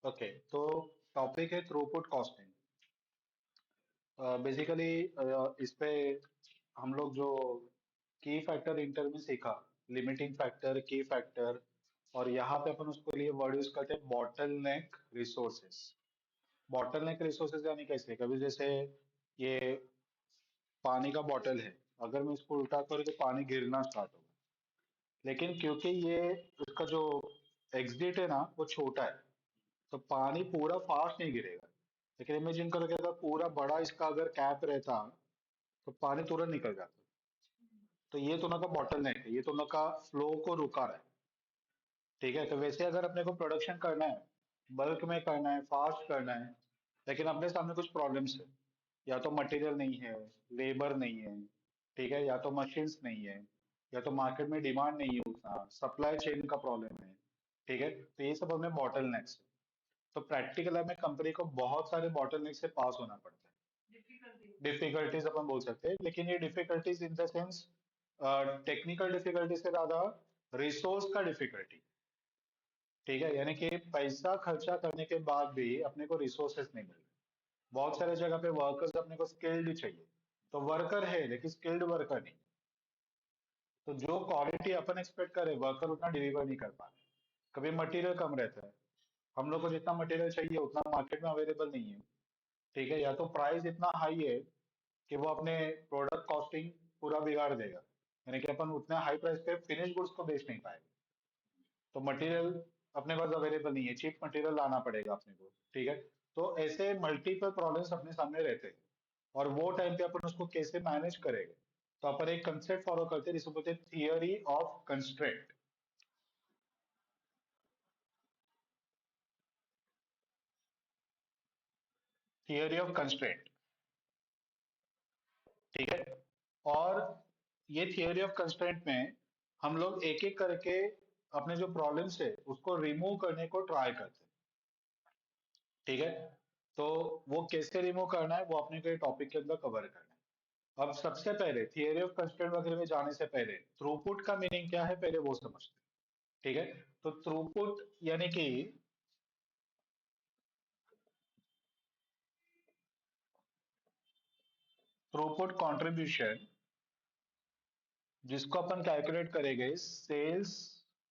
Okay, तो topic है throughput costing. Basically इस पे हम लोग जो की फैक्टर इंटर में सीखा, लिमिटिंग फैक्टर, की फैक्टर, और यहाँ पे अपन उसके लिए वर्ड यूज करते हैं बॉटल नेक रिसोर्सेस। बॉटल नेक रिसोर्सेस यानी कैसे, कभी जैसे ये पानी का बॉटल है, अगर मैं इसको उल्टा करूँ तो पानी गिरना स्टार्ट होगा। लेकिन क्योंकि ये उसका जो एग्जिट है ना वो छोटा है, तो पानी पूरा फास्ट नहीं गिरेगा। लेकिन इमेजिन करो कि अगर पूरा बड़ा इसका अगर कैप रहता तो पानी तुरंत निकल जाता। तो ये दोनों का बॉटल नेक है, ये दोनों का फ्लो को रुका रहा है। ठीक है, तो वैसे अगर अपने को प्रोडक्शन करना है, बल्क में करना है, फास्ट करना है, लेकिन अपने सामने कुछ प्रॉब्लम्स है। या तो मटेरियल नहीं है, लेबर नहीं है, ठीक है, या तो मशीन्स नहीं है, या तो मार्केट में डिमांड नहीं है उतना, सप्लाई चेन का प्रॉब्लम है। ठीक है, तो ये सब हमें बॉटल नेक्स है। तो प्रैक्टिकल में कंपनी को बहुत सारे बॉटलनेक से पास होना पड़ता है। डिफिकल्टीज अपन बोल सकते हैं, लेकिन ये difficulties in the sense technical difficulty से ज्यादा रिसोर्स का डिफिकल्टी। ठीक है, यानी कि पैसा खर्चा करने के बाद भी अपने को रिसोर्सेस नहीं मिल रहे। बहुत सारे जगह पे वर्कर्स अपने को स्किल्ड चाहिए, तो वर्कर है लेकिन स्किल्ड वर्कर नहीं। तो जो क्वालिटी अपन एक्सपेक्ट करें वर्कर उतना डिलीवर नहीं कर पा रहे। कभी मटेरियल कम रहता है, हम लोग को जितना मटेरियल चाहिए उतना मार्केट में अवेलेबल नहीं है। ठीक है, या तो प्राइस इतना हाई है कि वो अपने प्रोडक्ट कॉस्टिंग पूरा बिगाड़ देगा, यानी कि अपन उतना हाई प्राइस पे फिनिश गुड्स को बेच नहीं पाएंगे। तो मटेरियल अपने पास अवेलेबल नहीं है, चीप मटेरियल लाना पड़ेगा अपने को। ठीक है, तो ऐसे मल्टीपल प्रॉब्लम्स अपने सामने रहते हैं, और वो टाइम पे अपन उसको कैसे मैनेज करेंगे। तो अपन एक कंसेप्ट फॉलो करते हैं जिसको बोलते हैं theory of constraint. Theory of constraint, ठीक है। और ये थियरी ऑफ कंस्ट्रेंट में हम लोग एक एक करके अपने जो प्रॉब्लम्स है उसको रिमूव करने को ट्राई करते हैं। ठीक है, तो वो कैसे रिमूव करना है वो अपने को टॉपिक के अंदर कवर करना है। अब सबसे पहले थियरी ऑफ कंस्ट्रेंट वगैरह में जाने से पहले थ्रूपुट का मीनिंग क्या है पहले वो समझते हैं। ठीक है, तो थ्रूपुट यानी कि थ्रूपुट कंट्रीब्यूशन, जिसको अपन कैलकुलेट करेंगे sales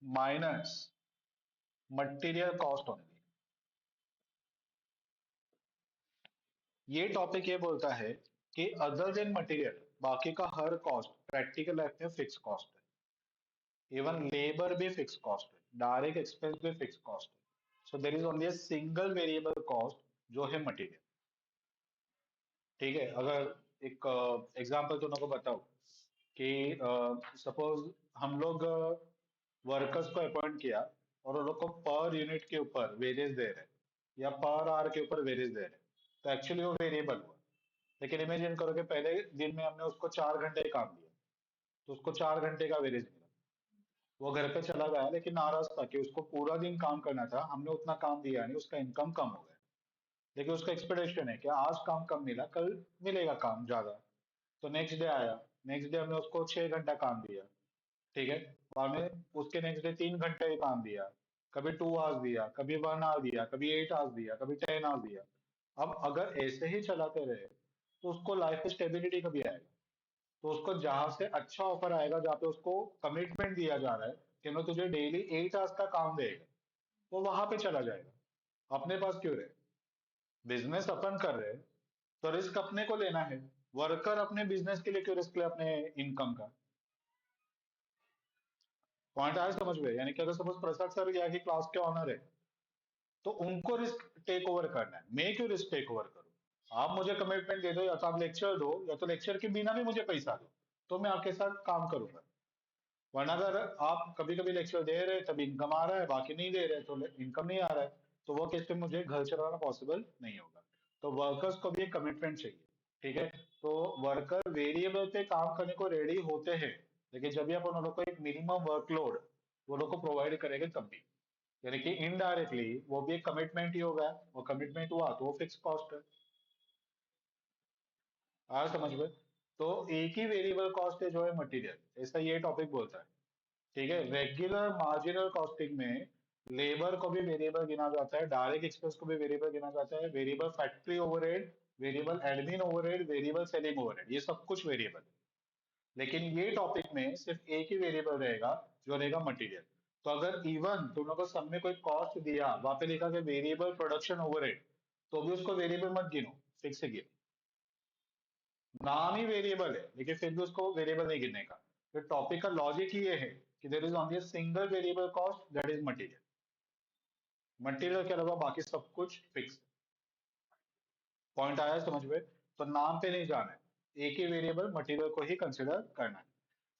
minus material cost only. ये टॉपिक ये बोलता है कि अदर देन मटेरियल बाकी का हर कॉस्ट प्रैक्टिकल लाइफ में फिक्स कॉस्ट है। इवन लेबर भी फिक्स कॉस्ट है, डायरेक्ट एक्सपेंस भी फिक्स कॉस्ट है। So there is only a single variable cost जो है मटेरियल। ठीक है, अगर एक एग्जांपल तुम लोग को बताओ कि सपोज हम लोग वर्कर्स को अपॉइंट किया और उन लोग को पर यूनिट के ऊपर वेजेस दे रहे हैं या पर आवर के ऊपर वेजेस दे रहे हैं, तो एक्चुअली वो वेरिएबल हुआ। लेकिन इमेजिन करो कि पहले दिन में हमने उसको 4 घंटे काम दिया, तो उसको 4 घंटे का वेजेस मिला। वो घर पे चला गया लेकिन नाराज था कि उसको पूरा दिन काम करना था, हमने उतना काम दिया नहीं, उसका इनकम कम हो गया। लेकिन उसका एक्सपेक्टेशन है कि आज काम कम मिला, कल मिलेगा काम ज्यादा। तो नेक्स्ट डे आया, नेक्स्ट डे हमने उसको 6 घंटा काम दिया। ठीक है, बाद में उसके नेक्स्ट डे 3 घंटे काम दिया, कभी 2 आवर्स दिया, कभी 1 आवर दिया, कभी 8 आवर्स दिया, कभी 10 आवर्स दिया। अब अगर ऐसे ही चलाते रहे तो उसको लाइफ में स्टेबिलिटी कभी आएगा। तो उसको जहां से अच्छा ऑफर आएगा, जहाँ पे उसको कमिटमेंट दिया जा रहा है कि मैं तुझे डेली 8 आवर्स का काम देगा, वो वहां पे चला जाएगा। अपने पास क्यों रहे? बिजनेस अपन कर रहे हैं तो रिस्क अपने को लेना है। वर्कर अपने बिजनेस के लिए क्यों रिस्क ले अपने इनकम का? पॉइंट आया समझ में? यानी कि अगर सपोज प्रसाद सर यहाँ की क्लास के ऑनर है, तो उनको रिस्क टेक ओवर करना है, मैं क्यों रिस्क टेक ओवर करूं? आप मुझे कमिटमेंट दे दो, या तो आप लेक्चर दो, या तो लेक्चर के बिना भी मुझे पैसा दो, तो मैं आपके साथ काम करूंगा। वरना अगर आप कभी कभी लेक्चर दे रहे हैं तब इनकम आ रहा है, बाकी नहीं दे रहे तो इनकम नहीं आ रहा है, तो वो केस पे मुझे घर चलाना पॉसिबल नहीं होगा। तो वर्कर्स को भी एक कमिटमेंट चाहिए। ठीक है, तो वर्कर वेरिएबल पे काम करने को रेडी होते हैं, लेकिन जब भी अपन उन लोग को एक मिनिमम वर्कलोड वो लोग को प्रोवाइड करेंगे तब भी, यानी कि इनडायरेक्टली वो भी एक कमिटमेंट ही होगा। वो कमिटमेंट हुआ तो वो फिक्स कॉस्ट है। आ समझ में? तो एक ही वेरिएबल कॉस्ट है जो है मटेरियल, ऐसा ये टॉपिक बोलता है। ठीक है, रेगुलर मार्जिनल कॉस्टिंग में लेबर को भी वेरिएबल गिना जाता है, डायरेक्ट एक्सपेंस को भी वेरिएबल गिना जाता है, variable factory overhead, variable admin overhead, variable selling overhead, ये सब कुछ वेरिएबल है। लेकिन ये टॉपिक में सिर्फ एक ही वेरिएबल रहेगा, जो रहेगा मटेरियल। तो अगर इवन तुम लोग को सब में कोई कॉस्ट दिया, वहां पे लिखा कि वेरिएबल प्रोडक्शन ओवरहेड, तो भी उसको वेरिएबल मत गिनो, फिक्स गिनो। नाम ही वेरिएबल है लेकिन फिर भी उसको वेरिएबल नहीं गिनने का। तो टॉपिक का लॉजिक ये है कि there is only single variable cost, that is material. Material के अलावा बाकी सब कुछ फिक्स। पॉइंट आया समझ में? तो नाम पे नहीं जाना है, एक ही वेरिएबल मटेरियल को ही कंसिडर करना है।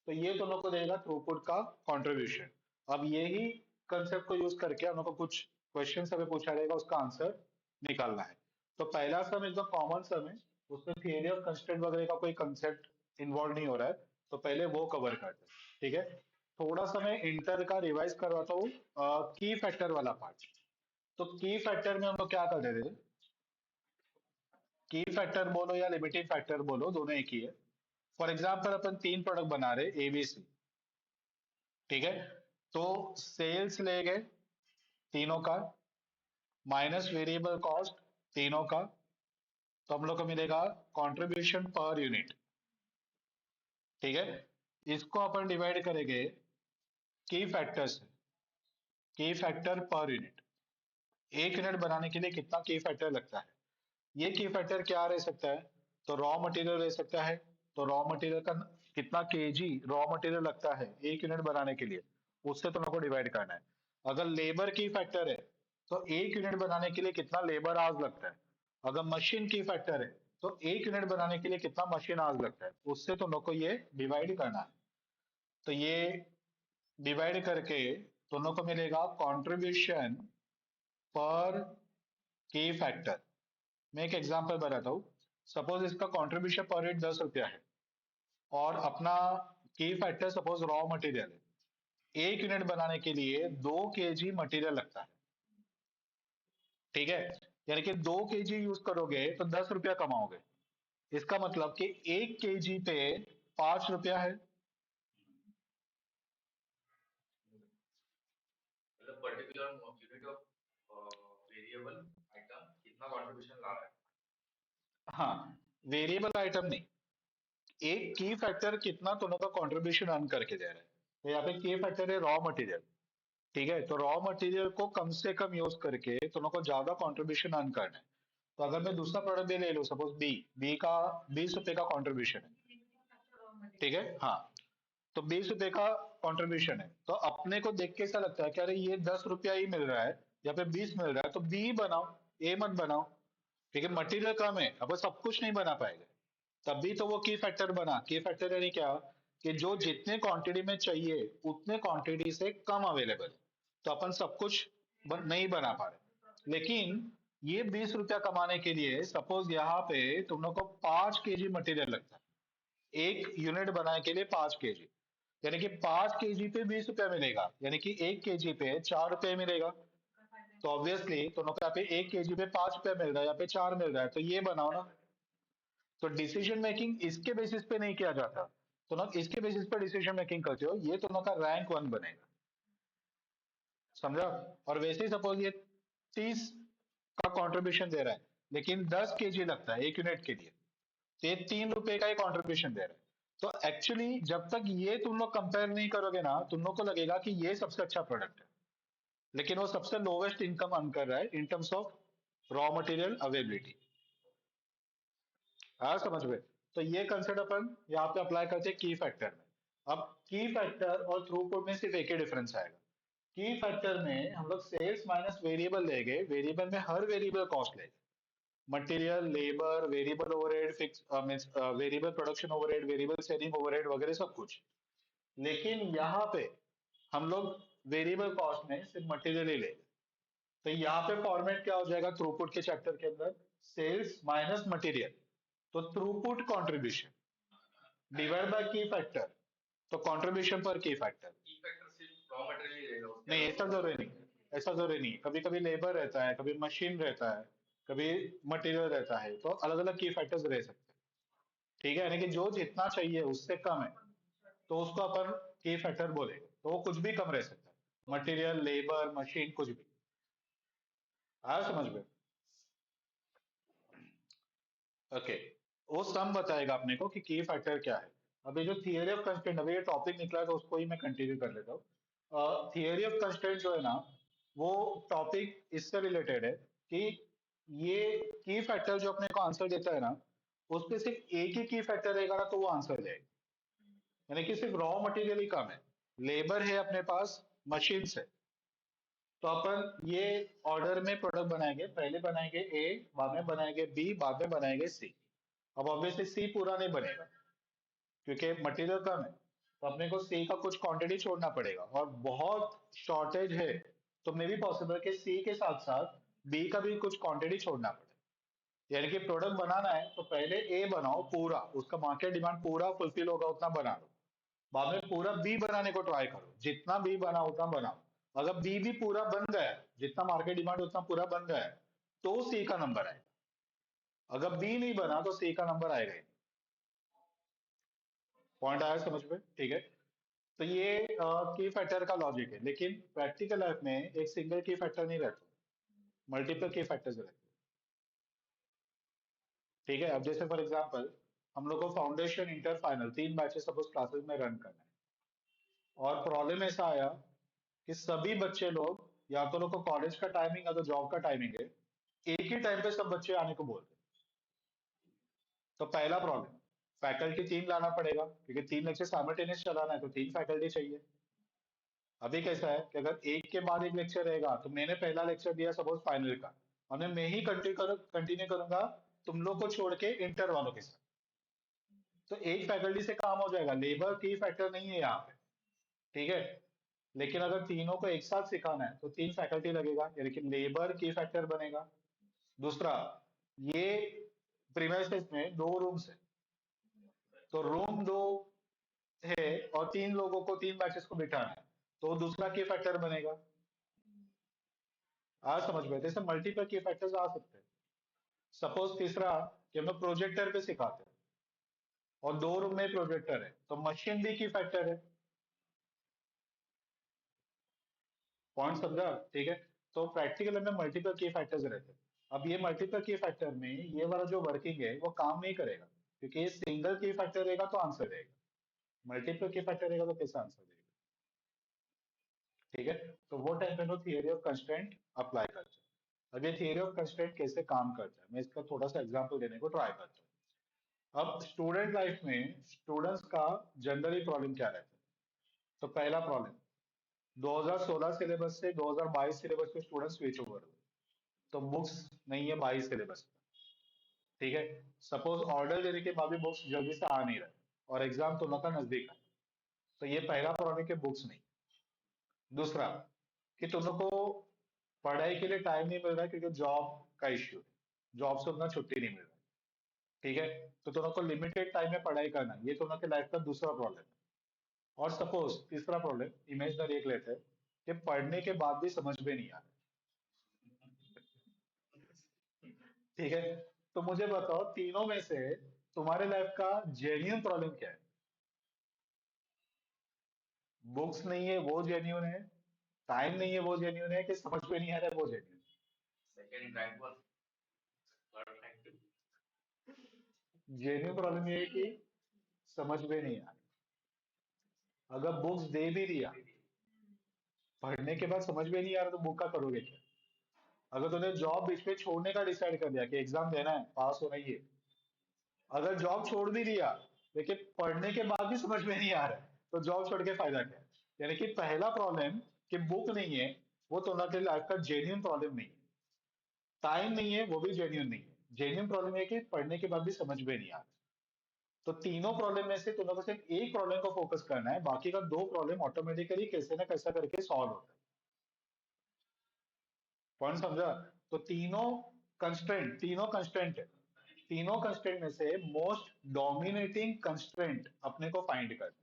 तो ये दोनों को देगा थ्रूपुट का कंट्रीब्यूशन। अब यही कंसेप्ट को यूज करके हम लोग को कुछ क्वेश्चन हमें पूछा जाएगा, उसका आंसर निकालना है। तो पहला सम एकदम कॉमन सम है, उसमें थियरी ऑफ कंस्ट्रेंट वगैरह का कोई कंसेप्ट इन्वॉल्व नहीं हो रहा है, तो पहले वो कवर करते हैं। ठीक है, थोड़ा सा मैं इंटर का रिवाइज करवाता हूँ, की फैक्टर वाला पार्ट। तो की फैक्टर में हम लोग क्या करते थे, की फैक्टर बोलो या लिमिटिंग फैक्टर बोलो, दोनों एक ही है। फॉर एग्जाम्पल अपन तीन प्रोडक्ट बना रहे एबीसी, ठीक है। तो सेल्स ले गए तीनों का, माइनस वेरिएबल कॉस्ट तीनों का, तो हम लोग को मिलेगा कंट्रीब्यूशन पर यूनिट। ठीक है, इसको अपन डिवाइड करेंगे की फैक्टर से, की फैक्टर पर यूनिट। एक यूनिट बनाने के लिए कितना की फैक्टर लगता है, ये की फैक्टर क्या रह सकता है, तो रॉ मटेरियल रह सकता है। तो रॉ मटेरियल का कितना केजी रॉ मटेरियल लगता है एक यूनिट बनाने के लिए, उससे तुम लोग को डिवाइड करना है। अगर लेबर की फैक्टर है, तो एक यूनिट बनाने के लिए कितना लेबर आवर्स लगता है। अगर मशीन की फैक्टर है, तो एक यूनिट बनाने के लिए कितना मशीन आवर्स लगता है, उससे तुम लोग को ये डिवाइड करना है। तो ये डिवाइड करके तुम लोग को मिलेगा कॉन्ट्रीब्यूशन पर की फैक्टर। मैं एक एग्जांपल बताता हूँ। सपोज इसका कंट्रीब्यूशन पर यूनिट 10 रुपया है, और अपना की फैक्टर सपोज रॉ मटेरियल है, एक यूनिट बनाने के लिए 2 kg मटेरियल लगता है। ठीक है, यानी कि 2 kg यूज करोगे तो 10 रुपया कमाओगे। इसका मतलब कि 1 kg पे 5 रुपया है। मतलब particular unit of variable item कितना कंट्रीब्यूशन ला रहा है। हाँ, वेरिएबल आइटम नहीं, एक की फैक्टर कितना दोनों का कंट्रीब्यूशन अर्न करके दे रहा है। तो यहाँ पे की फैक्टर है रॉ मटेरियल। ठीक है, तो रॉ मटेरियल को कम से कम यूज करके दोनों को ज्यादा कंट्रीब्यूशन अर्न करना है। तो अगर मैं दूसरा प्रोडक्ट भी ले लूं, सपोज बी, बी का 20 रुपए का कंट्रीब्यूशन है। ठीक है, हाँ, तो 20 रुपए का कंट्रीब्यूशन है, तो अपने को देख के ऐसा लगता है कि अरे ये 10 रुपया ही मिल रहा है, या फिर 20 मिल रहा है, तो बी बनाओ, ए मत बनाओ। ठीक है, मटेरियल कम है, अब वो सब कुछ नहीं बना पाएगा। तभी तो वो की फैक्टर बना। की फैक्टर यानी क्या, कि जो जितने क्वांटिटी में चाहिए उतने क्वांटिटी से कम अवेलेबल है, तो अपन सब कुछ नहीं बना पा रहे। लेकिन ये 20 रुपया कमाने के लिए सपोज यहाँ पे तुम लोग को 5 kg मटेरियल लगता है, एक यूनिट बनाने के लिए 5 kg, यानी कि 5 kg पे 20 रुपया मिलेगा, यानी कि 1 kg पे 4 रुपये मिलेगा। तो ऑब्वियसली तुम लोग को यहाँ पे 1 kg पे 5 रुपया मिल रहा है, यहाँ पे 4 मिल रहा है, तो ये बनाओ ना। तो डिसीजन मेकिंग इसके बेसिस पे नहीं किया जाता, तो ना इसके बेसिस पे डिसीजन मेकिंग करते हो, ये दोनों का रैंक 1 बनेगा। समझा? और वैसे ही सपोज ये 30 का कंट्रीब्यूशन दे रहा है, लेकिन 10 kg लगता है एक यूनिट के लिए, तो ये 3 रुपए का ही कंट्रीब्यूशन दे रहा है। तो एक्चुअली जब तक ये तुम लोग कंपेयर नहीं करोगे ना, तुम लोग को लगेगा कि ये सबसे अच्छा प्रोडक्ट है, लेकिन वो सबसे लोवेस्ट इनकम अर्न कर रहा है in terms of raw material availability. हाँ, समझ में? तो ये कंसेप्ट अपन यहाँ पे अप्लाई करते हैं की फैक्टर में। अब की फैक्टर और थ्रूपुट में सिर्फ एक ही डिफरेंस आएगा। की फैक्टर में हम लोग सेल्स माइनस वेरिएबल लेंगे, वेरिएबल में हर वेरिएबल कॉस्ट लेंगे, material, labour, variable overhead, fix means variable production overhead, variable selling overhead वगैरह सब कुछ। लेकिन यहाँ पे हम लोग वेरिएबल कॉस्ट में सिर्फ मटेरियल ही लेंगे। तो यहाँ पे फॉर्मेट क्या हो जाएगा थ्रूपुट के चैप्टर के अंदर, सेल्स माइनस मटेरियल, तो थ्रूपुट कंट्रीब्यूशन डिवाइड बाय की फैक्टर, तो कंट्रीब्यूशन पर की फैक्टर। की फैक्टर सिर्फ रॉ मटेरियल ही रहेगा, उसके नहीं, अलावा ऐसा जरूरी नहीं, ऐसा जरूरी नहीं, कभी कभी लेबर रहता है, कभी मशीन रहता है, कभी मटेरियल रहता है, तो अलग अलग की फैक्टर्स रह सकते हैं। ठीक है, यानी कि जो जितना चाहिए उससे कम है, तो उसको अपन की फैक्टर बोलेंगे, तो वो कुछ भी कम रह सकता है। मटेरियल, लेबर, मशीन, कुछ भी। आया समझ में? ओके, वो सम बताएगा अपने को कि की फैक्टर क्या है। अभी जो थियरी ऑफ कंस्ट्रेंट, अभी ये टॉपिक निकला है तो उसको ही मैं कंटिन्यू कर लेता हूँ। थियरी ऑफ कंस्ट्रेंट जो है ना, वो टॉपिक इससे रिलेटेड है कि ये की फैक्टर जो अपने को आंसर देता है ना, उस पे सिर्फ एक ही की फैक्टर रहेगा ना तो वो आंसर देगा। यानी कि सिर्फ रॉ मटेरियल ही कम है, लेबर है अपने पास, मशीन है। तो अपन ये ऑर्डर में प्रोडक्ट बनाएंगे, पहले बनाएंगे ए, बाद में बनाएंगे बी, बाद में बनाएंगे सी। अब ऑब्वियसली सी पूरा नहीं बनेगा क्योंकि मटेरियल कम है, तो अपने को सी का कुछ क्वांटिटी छोड़ना पड़ेगा, और बहुत शॉर्टेज है तो मे भी पॉसिबल कि सी के साथ साथ बी का भी कुछ क्वांटिटी छोड़ना पड़े। यानी कि प्रोडक्ट बनाना है तो पहले ए बनाओ पूरा, उसका मार्केट डिमांड पूरा फुलफिल होगा उतना बना लो, बाद में पूरा बी बनाने को ट्राई करो, जितना बी बना उतना बनाओ। अगर बी भी पूरा बन गया है, जितना मार्केट डिमांड उतना पूरा बन गया है, तो सी का नंबर आएगा। अगर बी नहीं बना तो सी का नंबर आएगा ही। पॉइंट आया समझ में? ठीक है। तो ये की फैक्टर का लॉजिक है, लेकिन प्रैक्टिकल लाइफ में एक सिंगल की फैक्टर नहीं रहता, मल्टीपल की फैक्टर्स रहते हैं। ठीक है, अब जैसे फॉर एग्जांपल हम लोग को foundation, inter, final 3 batches suppose classes में रन करना है, और प्रॉब्लम ऐसा आया कि सभी बच्चे लोग, या तो लोग को कॉलेज का टाइमिंग या तो जॉब का टाइमिंग है, एक ही टाइम पे सब बच्चे आने को बोलते हैं। तो पहला प्रॉब्लम, फैकल्टी 3 लाना पड़ेगा क्योंकि 3 लेक्चर साइमल्टेनियस चलाना है तो 3 फैकल्टी चाहिए। अभी कैसा है कि अगर एक के बाद एक लेक्चर रहेगा, तो मैंने पहला लेक्चर दिया सपोज फाइनल का, और मैं ही कंटिन्यू करूंगा तुम लोग को छोड़ के इंटर वालों के साथ, तो एक फैकल्टी से काम हो जाएगा, लेबर की फैक्टर नहीं है यहाँ पे। ठीक है, लेकिन अगर तीनों को एक साथ सिखाना है तो 3 फैकल्टी लगेगा, यानी कि लेबर की फैक्टर बनेगा। दूसरा, ये प्रीमाइसेस में 2 रूम्स है, तो रूम 2 है और 3 लोगों को 3 बैचेस को बिठाना है, तो दूसरा की फैक्टर बनेगा। आज समझ में? जैसे मल्टीपल की फैक्टर्स आ सकते हैं। सपोज तीसरा, कि हम लोग प्रोजेक्टर पे सिखाते हैं और 2 रूम में प्रोजेक्टर है, तो मशीन भी की फैक्टर है। पॉइंट समझा? ठीक है। तो प्रैक्टिकल में मल्टीपल की फैक्टर्स रहते हैं। अब ये मल्टीपल की फैक्टर में ये वाला जो वर्किंग है वो काम नहीं करेगा, क्योंकि ये सिंगल की फैक्टर रहेगा तो आंसर रहेगा, मल्टीपल की फैक्टर रहेगा तो कैसे आंसर देगा? ठीक है, तो वो टाइम पे लोग थियरी ऑफ कंस्ट्रेंट अप्लाई करते हैं। अब ये थियरी ऑफ कंस्ट्रेंट कैसे काम करता है, मैं इसका थोड़ा सा एग्जांपल देने को ट्राई करता हूँ। अब स्टूडेंट लाइफ में स्टूडेंट्स का जनरली प्रॉब्लम क्या रहता है? तो पहला प्रॉब्लम, 2016 सिलेबस से 2022 सिलेबस पे स्टूडेंट स्विच ओवर हुए, तो बुक्स नहीं है 22 सिलेबस में। ठीक है, सपोज ऑर्डर देने के बाद भी बुक्स जल्दी से आ नहीं रहे और एग्जाम तो का नजदीक है, तो ये पहला प्रॉब्लम के बुक्स नहीं। दूसरा, कि तुम लोग को पढ़ाई के लिए टाइम नहीं मिल रहा है क्योंकि जॉब का इश्यू है, जॉब से उतना छुट्टी नहीं मिल रहा है। ठीक है, तो तुम लोग को लिमिटेड टाइम में पढ़ाई करना है, ये तुम लोग के लाइफ का दूसरा प्रॉब्लम है। और सपोज तीसरा प्रॉब्लम, इमेजनरी एक लेते हैं, कि पढ़ने के बाद भी समझ में नहीं आ रहा। ठीक है, तो मुझे बताओ तीनों में से तुम्हारे लाइफ का जेन्युइन प्रॉब्लम क्या है? बुक्स नहीं है वो जेन्युइन है, टाइम नहीं है वो जेन्युइन है, कि समझ में नहीं आ रहा है वो genuine? Second rank one, third rank to. Genuine problem ये है कि समझ में नहीं आ रहा। अगर बुक्स दे भी दिया, पढ़ने के बाद समझ में नहीं आ रहा तो बुक का करोगे क्या? अगर तूने जॉब बीच में छोड़ने का डिसाइड कर लिया कि एग्जाम देना है, पास होना ही है, अगर जॉब छोड़ भी दिया लेकिन पढ़ने के बाद भी समझ में नहीं आ रहा है, तो जॉब छोड़ के फायदा क्या है? यानी कि पहला प्रॉब्लम कि बुक नहीं है, वो तुम्हारे लाइफ का जेन्युइन प्रॉब्लम नहीं है। टाइम नहीं है वो भी जेन्युइन नहीं है। जेन्युइन प्रॉब्लम है कि पढ़ने के बाद भी समझ में नहीं आ रहा। तो तीनों प्रॉब्लम में से तुम्हें को सिर्फ एक प्रॉब्लम को फोकस करना है, बाकी का 2 प्रॉब्लम ऑटोमेटिकली कैसे ना कैसा करके सॉल्व होता है। पॉइंट समझा? तो तीनों कंस्ट्रेंट है, तीनों कंस्ट्रेंट में से मोस्ट डोमिनेटिंग कंस्ट्रेंट अपने को फाइंड करना है।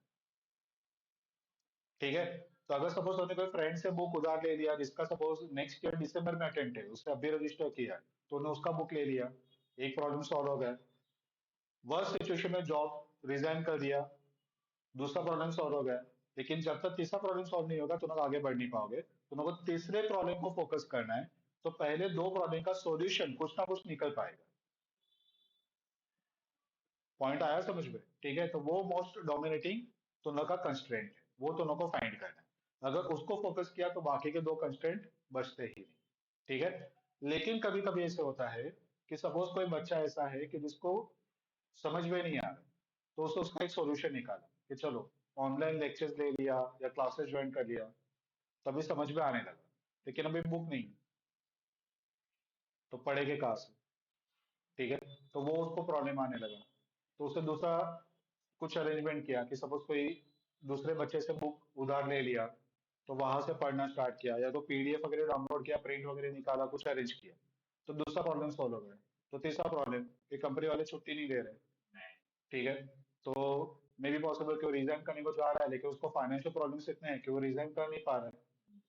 ठीक है, तो अगर सपोज तुमने कोई फ्रेंड से बुक उधार ले लिया, जिसका सपोज नेक्स्ट ईयर दिसंबर में अटेंड है, उसने अभी रजिस्टर किया है, तो उन्होंने उसका बुक ले लिया, एक प्रॉब्लम सॉल्व हो गया। वर्स्ट सिचुएशन में जॉब रिजाइन कर दिया, दूसरा प्रॉब्लम सॉल्व हो गया। लेकिन जब तक तीसरा प्रॉब्लम सॉल्व नहीं होगा तुम लोग आगे बढ़ नहीं पाओगे। तुम लोग को तीसरे प्रॉब्लम को फोकस करना है। तो पहले दो प्रॉब्लम का सॉल्यूशन कुछ ना कुछ निकल पाएगा। पॉइंट आया समझ में? ठीक है, तो वो मोस्ट डोमिनेटिंग तुम लोग का कंस्ट्रेंट है, वो तुम लोग को फाइंड करना है। अगर उसको फोकस किया तो बाकी के दो कंस्ट्रेंट बचते ही नहीं। ठीक है। लेकिन कभी कभी ऐसे होता है कि सपोज कोई बच्चा ऐसा है कि जिसको समझ में नहीं आ रहा, तो उसने उसका एक सॉल्यूशन निकाला कि चलो ऑनलाइन लेक्चर्स ले लिया या क्लासेस ज्वाइन कर लिया, तभी समझ में आने लगा। लेकिन अभी बुक नहीं है, तो पढ़ेंगे कहाँ से? ठीक है। तो वो उसको प्रॉब्लम आने लगा। तो उसने दूसरा कुछ अरेंजमेंट किया कि सपोज कोई दूसरे बच्चे से बुक उधार ले लिया, तो वहां से पढ़ना स्टार्ट किया, या तो पीडीएफ वगैरह डाउनलोड किया, प्रिंट वगैरह निकाला, कुछ अरेंज किया। तो दूसरा प्रॉब्लम सॉल्व हो गया। तो तीसरा प्रॉब्लम, ये कंपनी वाले छुट्टी नहीं दे रहे। ठीक है। तो मे बी पॉसिबल कि वो रिजाइन करने को जा रहा है, लेकिन उसको फाइनेंशियल प्रॉब्लम्स इतने हैं कि वो रिजाइन कर नहीं पा रहा है।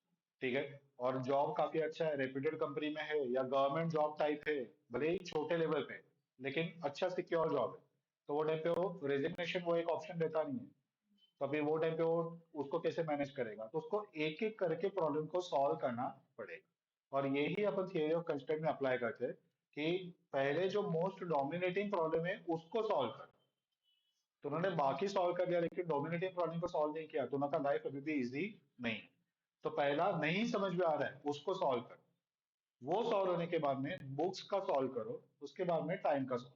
ठीक है। और जॉब काफी अच्छा है, रेप्यूटेड कंपनी में है, या गवर्नमेंट जॉब टाइप है, भले ही छोटे लेवल पे, लेकिन अच्छा सिक्योर जॉब है। तो वो टाइम पे वो रेजिग्नेशन वो एक ऑप्शन देता नहीं है। तो अभी वो टाइम पे वो उसको कैसे मैनेज करेगा? तो उसको एक एक करके प्रॉब्लम को सॉल्व करना पड़ेगा। और यही अपन थियरी ऑफ कंस्ट्रेंट में अप्लाई करते हैं कि पहले जो मोस्ट डोमिनेटिंग प्रॉब्लम है उसको सॉल्व कर। तो उन्होंने बाकी सॉल्व कर लिया, लेकिन डोमिनेटिंग प्रॉब्लम को सॉल्व नहीं किया, तो उनका लाइफ अभी भी इजी नहीं है। तो पहला नहीं समझ में आ रहा है उसको सॉल्व करो। वो सॉल्व होने के बाद में बुक्स का सॉल्व करो, उसके बाद में टाइम का सॉल्व।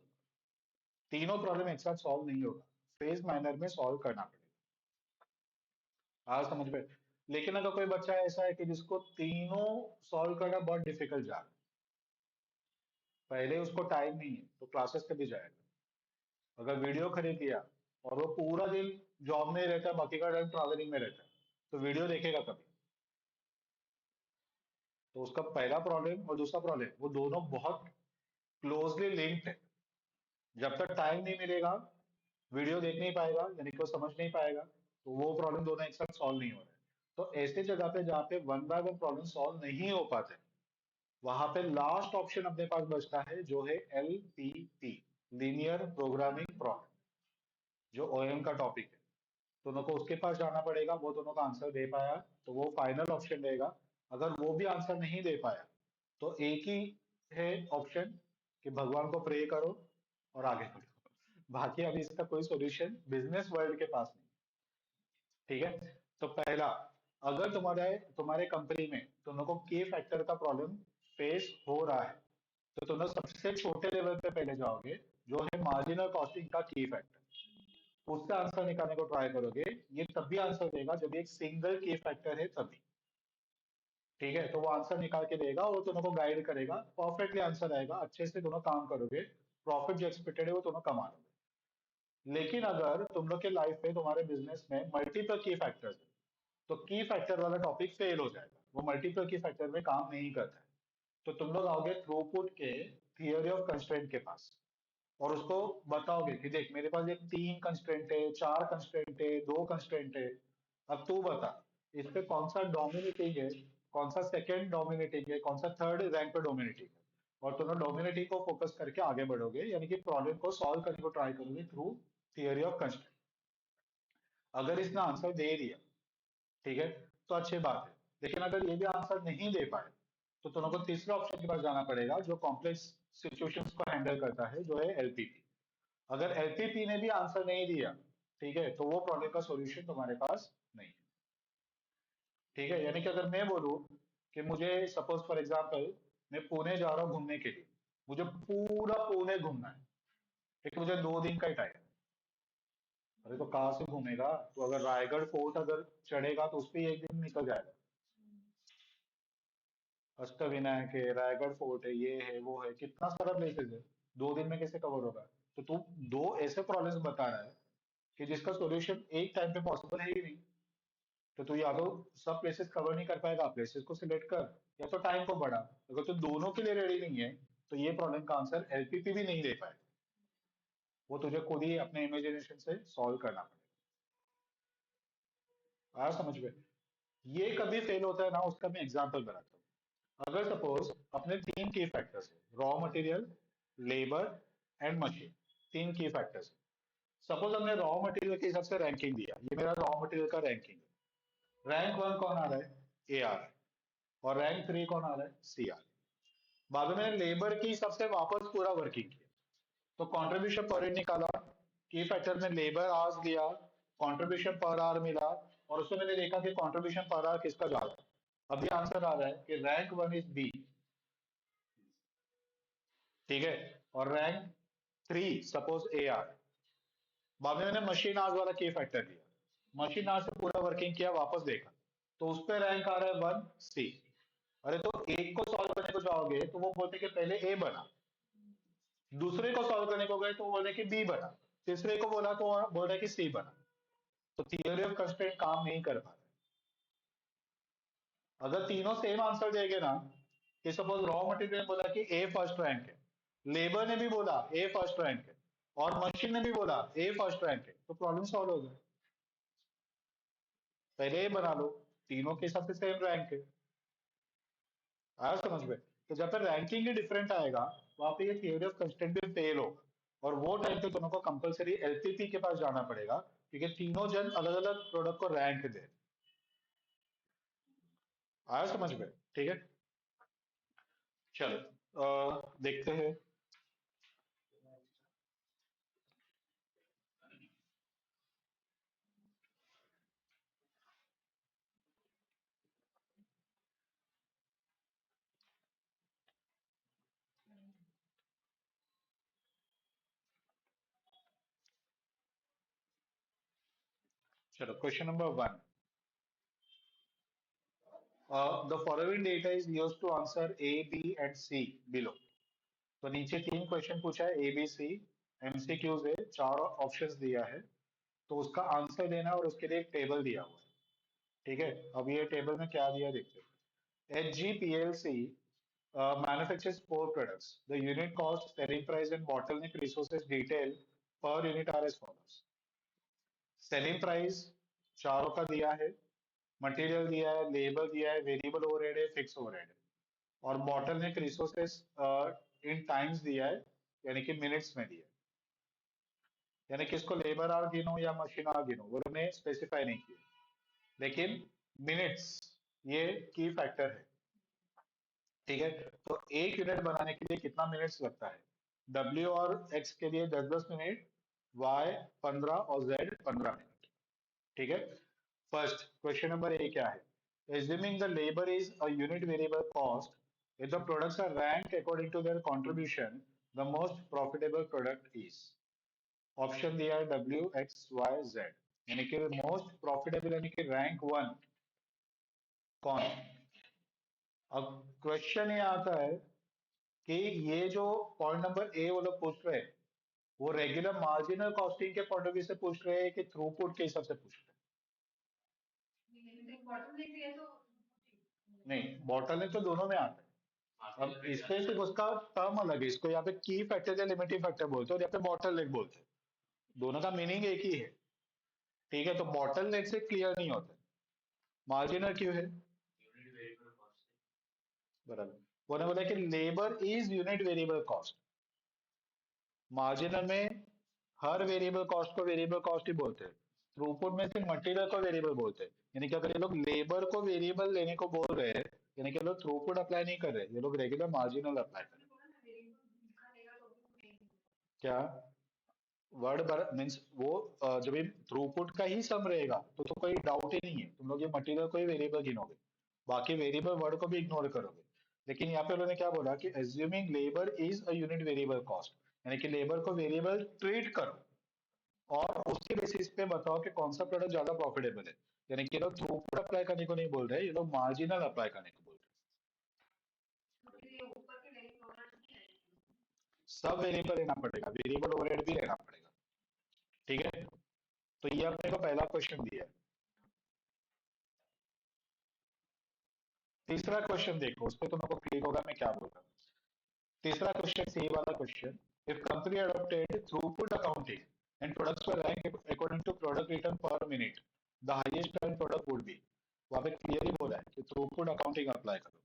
तीनों प्रॉब्लम एक साथ सॉल्व नहीं होगा, फेज मैनर में सॉल्व करना पड़ेगा। आज समझ में? लेकिन अगर कोई बच्चा ऐसा है कि जिसको तीनों सॉल्व करना बहुत डिफिकल्ट जा रहा है, पहले उसको टाइम नहीं है, तो क्लासेस कभी जाएगा? अगर वीडियो खरीद लिया और वो पूरा दिन जॉब में ही रहता है, बाकी का टाइम ट्रैवलिंग में रहता है, तो वीडियो देखेगा कभी? तो उसका पहला प्रॉब्लम और दूसरा प्रॉब्लम वो दोनों बहुत क्लोजली लिंक्ड है। जब तक टाइम नहीं मिलेगा वीडियो देख नहीं पाएगा, यानी कि वो समझ नहीं पाएगा, तो वो प्रॉब्लम दोनों एक साथ सॉल्व नहीं हो रहे। तो ऐसे जगह पे जहाँ पे one by one problem solve नहीं हो पाते, वहां पे लास्ट ऑप्शन अपने पास बचता है, जो है एलपीपी, लीनियर प्रोग्रामिंग प्रॉब्लम, जो ओएम का टॉपिक है। दोनों को उसके पास जाना पड़ेगा, वो दोनों का आंसर दे पाया तो वो फाइनल ऑप्शन देगा। अगर वो भी आंसर नहीं दे पाया, तो एक ही है ऑप्शन कि भगवान को प्रे करो और आगे बढ़ो। बाकी अभी इसका कोई सॉल्यूशन बिजनेस वर्ल्ड के पास नहीं। ठीक है। तो पहला, अगर तुम्हारे तुम्हारे कंपनी में तुम लोग को के फैक्टर का प्रॉब्लम फेस हो रहा है, तो तुम लोग सबसे छोटे लेवल पे पहले जाओगे, जो है मार्जिनल कॉस्टिंग का की फैक्टर। उसका आंसर निकालने को ट्राई करोगे। ये तभी आंसर देगा जब एक सिंगल की फैक्टर है तभी। ठीक है। तो वो आंसर निकाल के देगा, वो दोनों को गाइड करेगा, परफेक्टली आंसर आएगा, अच्छे से दोनों काम करोगे, प्रॉफिट जो एक्सपेक्टेड है वो दोनों कमा लोगे। लेकिन अगर तुम लोग के लाइफ में, तुम्हारे बिजनेस में मल्टीपल की फैक्टर्स है, तो की फैक्टर वाला टॉपिक फेल हो जाएगा, वो मल्टीपल की फैक्टर में काम नहीं करता है। तो तुम लोग आओगे थ्रूपुट के थियरी ऑफ कंस्ट्रेंट के पास, और उसको बताओगे कि देख मेरे पास ये तीन कंस्ट्रेंट है, चार कंस्ट्रेंट है, दो कंस्ट्रेंट है, अब तू बता इस पे कौन सा डोमिनेटिंग है, कौन सा सेकंड डोमिनेटिंग है, कौन सा थर्ड रैंक पे डोमिनेटिंग है। और तुम डोमिनेटिंग को फोकस करके आगे बढ़ोगे, यानी कि प्रॉब्लम को सॉल्व करने को ट्राई करोगे थ्रू थियरी ऑफ कंस्ट्रेंट। अगर इसने आंसर दे दिया, ठीक है, तो अच्छी बात है। लेकिन अगर ये भी आंसर नहीं दे पाए, तो तुम लोग को तीसरे ऑप्शन के पास जाना पड़ेगा, जो कॉम्प्लेक्स सिचुएशंस को हैंडल करता है, जो है एलपीपी। अगर एलपीपी ने भी आंसर नहीं दिया, ठीक है, तो वो प्रॉब्लम का सॉल्यूशन तुम्हारे पास नहीं है। ठीक है। यानी कि अगर मैं बोलूं कि मुझे सपोज फॉर एग्जांपल मैं पुणे जा रहा हूँ घूमने के लिए, मुझे पूरा पुणे घूमना है, लेकिन मुझे 2 दिन का ही टाइम। अरे तो कहाँ से घूमेगा? तो अगर रायगढ़ फोर्ट अगर चढ़ेगा तो उस पर एक दिन निकल जाएगा। अष्टविनायक है, रायगढ़ फोर्ट है, ये है वो है, कितना सारा प्लेसेस है, 2 दिन में कैसे कवर होगा? तो तू दो ऐसे प्रॉब्लम्स बता रहा है कि जिसका सॉल्यूशन एक टाइम पे पॉसिबल है ही नहीं। तो तू या तो सब प्लेसेस कवर नहीं कर पाएगा, प्लेसेस को सिलेक्ट कर, या तो टाइम को बढ़ा। अगर तू दोनों के लिए रेडी नहीं है, तो ये प्रॉब्लम का आंसर एलपीपी भी नहीं दे पाए। वो तुझे खुद ही अपने इमेजिनेशन से सॉल्व करना पड़ेगा। आया समझ में? ये कभी फेल होता है ना, उसका मैं एग्जाम्पल बनाता हूँ। अगर सपोज अपने तीन की फैक्टर्स है, raw material, labour and machine, तीन की फैक्टर्स। सपोज हमने रॉ मटेरियल के हिसाब से रैंकिंग दिया, ये मेरा रॉ मटेरियल का रैंकिंग है। रैंक वन कौन आ रहा है? A R. और रैंक थ्री कौन आ रहा है? C R. बाद में लेबर की सबसे वापस पूरा वर्किंग किया, तो कंट्रीब्यूशन पर यूनिट निकाला, की फैक्टर में लेबर आवर्स दिया, कंट्रीब्यूशन पर आवर मिला, और उसमें मैंने देखा कि कंट्रीब्यूशन पर आवर किसका ज्यादा है। अभी आंसर आ रहा है कि रैंक वन इज बी, ठीक है, और rank three suppose A R. बाद में मैंने मशीन आवर्स वाला की फैक्टर लिया, मशीन आवर्स से पूरा वर्किंग किया, वापस देखा, तो उस पर रैंक आ रहा है वन सी। अरे तो एक को सॉल्व करने को जाओगे तो वो बोलते कि पहले ए बना, दूसरे को सॉल्व करने को गए तो बोल रहे कि बी बना, तीसरे को बोला तो बोल रहे कि सी बना। तो थियोरी ऑफ कंस्ट्रेंट काम नहीं कर पा रहा है। अगर तीनों सेम आंसर देंगे ना, कि सपोज रॉ मटेरियल ने बोला कि ए फर्स्ट रैंक है, लेबर ने भी बोला ए फर्स्ट रैंक है, और मशीन ने भी बोला ए फर्स्ट रैंक है, तो प्रॉब्लम सॉल्व हो गया। पहले ए बना लो, तीनों के हिसाब से सेम रैंक है। आया समझ में? तो जब तक रैंकिंग ही डिफरेंट आएगा, वहां पे ये थियोरी ऑफ कंस्ट्रेंट भी फेल होगा, और वो टाइम पे तुमको कंपलसरी एलपीपी के पास जाना पड़ेगा, क्योंकि तीनों जन अलग अलग प्रोडक्ट को रैंक दे। आया समझ में? ठीक है, चलो देखते हैं। चलो question number one, the following data is used to answer A B and C below. तो नीचे तीन क्वेश्चन पूछा है, ए बी सी, एमसीक्यूज है, चार ऑप्शंस दिया है, तो उसका आंसर देना, और उसके लिए एक टेबल दिया हुआ है। ठीक है, अब ये टेबल में क्या दिया देखते हैं। HGPLC manufactures four products. The unit cost, selling price, and bottleneck resources detail per unit are as follows. Selling price चारों का दिया है, मटेरियल दिया है, लेबर दिया है, वेरिएबल ओवरहेड है, फिक्स ओवरहेड है, और बॉटलनेक रिसोर्सेस इन टाइम्स दिया है, यानी कि मिनट्स में दिया है। यानी कि इसको लेबर आवर गिनो या मशीन आवर गिनो, वो उन्होंने स्पेसिफाई नहीं किया, लेकिन मिनट्स ये की फैक्टर है। ठीक है, तो एक यूनिट बनाने के लिए कितना मिनट्स लगता है? W और X के लिए 10-10 मिनट, Y 15 और Z 15 मिनट। ठीक है, फर्स्ट क्वेश्चन नंबर ए क्या है? Assuming the labor is a unit variable cost, if the products are ranked according to their contribution, the most profitable product is। Option दिया है W X Y Z, यानी कि most profitable यानी कि rank one कौन? अब question ये आता है कि ये जो पॉइंट नंबर ए वो लोग पूछ रहे हैं, वो रेगुलर मार्जिनल कॉस्टिंग के पॉइंट ऑफ व्यू से पूछ रहे हैं कि थ्रूपुट के हिसाब से पूछ रहे हैं? नहीं, बॉटल तो दोनों में आता है। अब इससे सिर्फ उसका टर्म अलग है, इसको यहाँ पे की फैक्टर या लिमिटिंग फैक्टर बोलते हैं, और यहाँ पे बॉटल नेक बोलते हैं। दोनों का मीनिंग एक ही है। ठीक है, तो बॉटल नेक से क्लियर नहीं होता, मार्जिनल क्यों है? बराबर, उन्होंने बोला कि labour is unit variable cost. Marginal में हर वेरिएबल कॉस्ट को वेरिएबल कॉस्ट ही बोलते हैं, थ्रूपुट में से मटेरियल को वेरिएबल बोलते हैं। यानी कि अगर ये लोग लेबर को वेरिएबल लेने को बोल रहे हैं, यानी कि लोग थ्रूपुट अप्लाई नहीं कर रहे, ये लोग रेगुलर मार्जिनल अप्लाई कर रहे हैं। क्या वर्ड मीन्स वो जब ये थ्रूपुट का ही सम रहेगा तो कोई डाउट ही नहीं है, तुम लोग ये मटेरियल को ही वेरिएबल गिनोगे, बाकी वेरिएबल वर्ड को भी इग्नोर करोगे। लेकिन यहाँ पे उन्होंने क्या बोला कि assuming labour is a unit variable cost, यानी कि लेबर को वेरिएबल ट्रीट करो, और उसके बेसिस पे बताओ कि कौन सा प्रोडक्ट ज्यादा प्रॉफिटेबल है। यानी कि ये लोग थ्रूपुट अप्लाई करने को नहीं बोल रहे, ये लोग मार्जिनल अप्लाई करने को बोल रहे। सब वेरिएबल लेना पड़ेगा, वेरिएबल ओवरहेड भी लेना पड़ेगा। ठीक है, तो ये अपने को पहला क्वेश्चन दिया है। तीसरा क्वेश्चन देखो, उस पर तुमको क्लिक होगा मैं क्या बोल रहा हूँ। तीसरा क्वेश्चन सी वाला question, if company adopted throughput accounting and products were ranked according to product return per minute, the highest earned product would be। वहां पे क्लियरली बोला है कि थ्रूपुट अकाउंटिंग अप्लाई करो।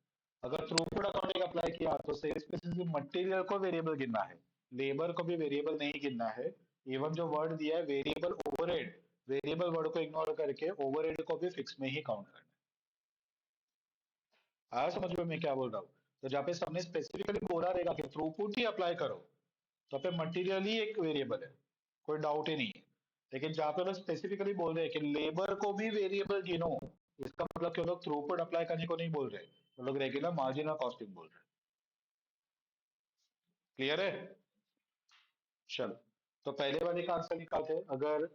अगर थ्रूपुट अकाउंटिंग अप्लाई किया तो सेल्स पे सिर्फ मटेरियल को वेरिएबल गिनना है, लेबर को भी वेरिएबल नहीं गिनना है। इवन जो वर्ड दिया है वेरिएबल ओवरहेड, वेरिएबल वर्ड को इग्नोर करके ओवरहेड को भी फिक्स में ही काउंट करना है। आया समझ में मैं क्या बोल रहा हूँ? तो जहाँ पे सबने स्पेसिफिकली बोला रहेगा कि थ्रूपुट ही अप्लाई करो, तो पे मटेरियल ही एक वेरिएबल है, कोई डाउट ही नहीं है। लेकिन जहाँ पे लोग स्पेसिफिकली बोल रहे हैं कि लेबर को भी वेरिएबल गिनो, इसका मतलब कि वो लोग थ्रूपुट अप्लाई करने को नहीं बोल रहे, वो लोग रेगुलर मार्जिनल कॉस्टिंग बोल रहे हैं। क्लियर है? चलो, तो पहले वाले का आंसर निकालते हैं। अगर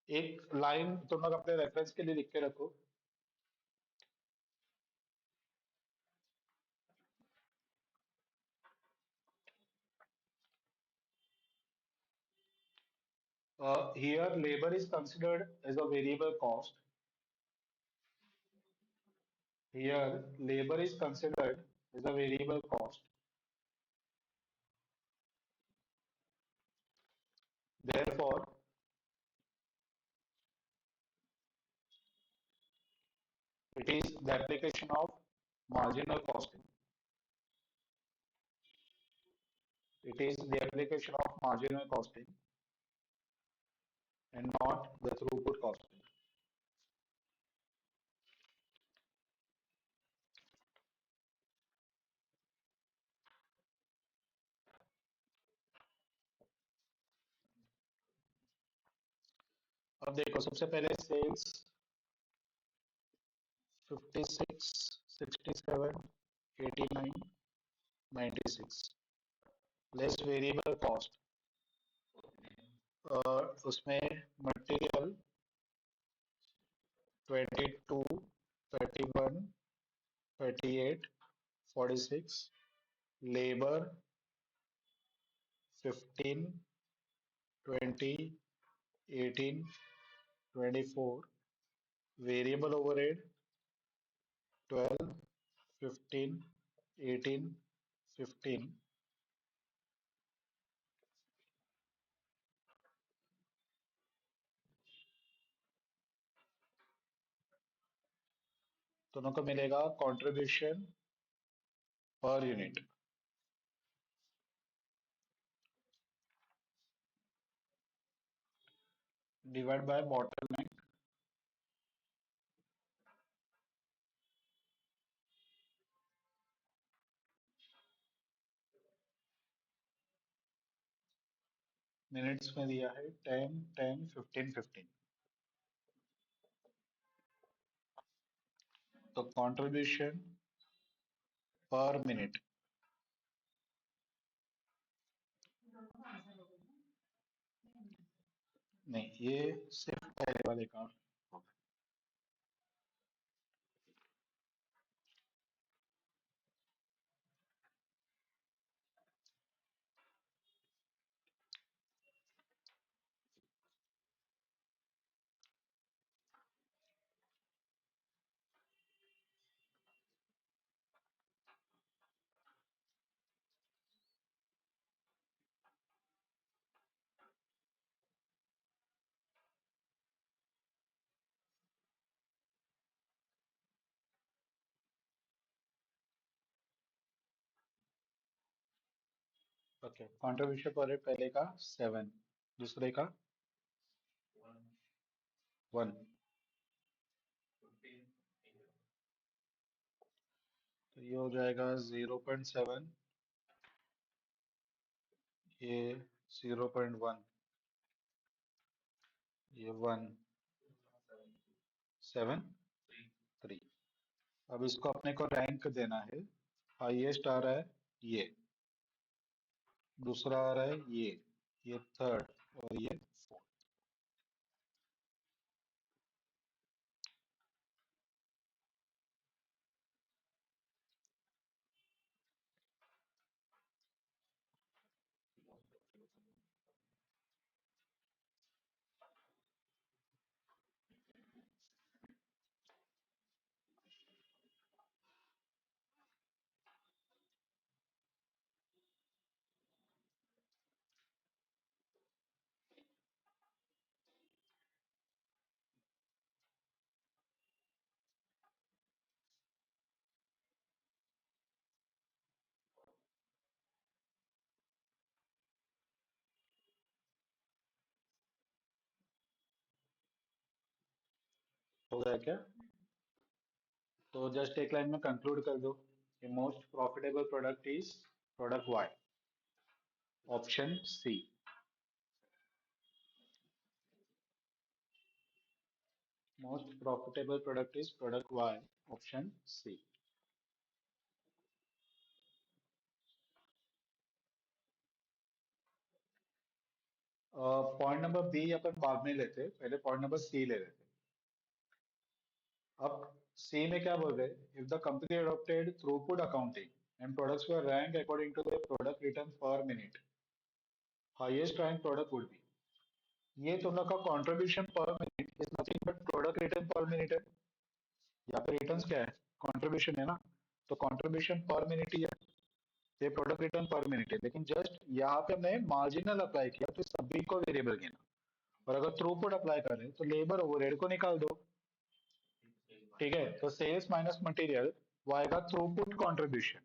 एक लाइन तुम लोग अपने रेफरेंस के लिए लिख के रखो। Here labor is considered as a variable cost. Here labor is considered as a variable cost. Therefore, it is the application of marginal costing. It is the application of marginal costing and not the throughput costing. अब देखो, सबसे पहले sales 56, 67, 89, 96 less variable cost. उसमें material 22, 31, 38, 46, labour 15, 20, 18, 24, variable overhead 12, 15, 18, 15, दोनों को मिलेगा contribution per unit divide by bottleneck minutes में दिया है 10, 10, 15, 15। तो कंट्रीब्यूशन पर मिनट, नहीं ये सिर्फ पहले वाले का होगा। ओके, कंट्रीब्यूशन पर पहले का 7, दूसरे का 1, तो ये हो जाएगा 0.7, ये 0.1, ये 1, 7, 3। अब इसको अपने को रैंक देना है। हाईएस्ट आ रहा है ये, दूसरा आ रहा है ये थर्ड, और ये फोर्थ। हो गया क्या? तो जस्ट एक लाइन में कंक्लूड कर दो कि most profitable product is product Y, option C. Most profitable product is product Y, option C. Point number B अपन बाद में लेते, पहले पॉइंट नंबर सी ले लेते। अब सी में क्या बोल रहे हैं? If the company adopted throughput accounting and products were ranked according to their product return per minute, highest ranked product would be। ये तुम लोग का कंट्रीब्यूशन पर minute is nothing but product return पर मिनट है। यहाँ पे रिटर्न्स क्या है? कंट्रीब्यूशन है ना। तो कंट्रीब्यूशन पर मिनट ही है, ये प्रोडक्ट रिटर्न पर मिनट है, लेकिन जस्ट यहाँ पे हमने मार्जिनल अप्लाई किया तो सभी को वेरिएबल गिना। और अगर थ्रूपुट अप्लाई करें तो लेबर ओवरहेड को निकाल दो। ठीक है, तो सेल्स माइनस मटेरियल वो आएगा throughput contribution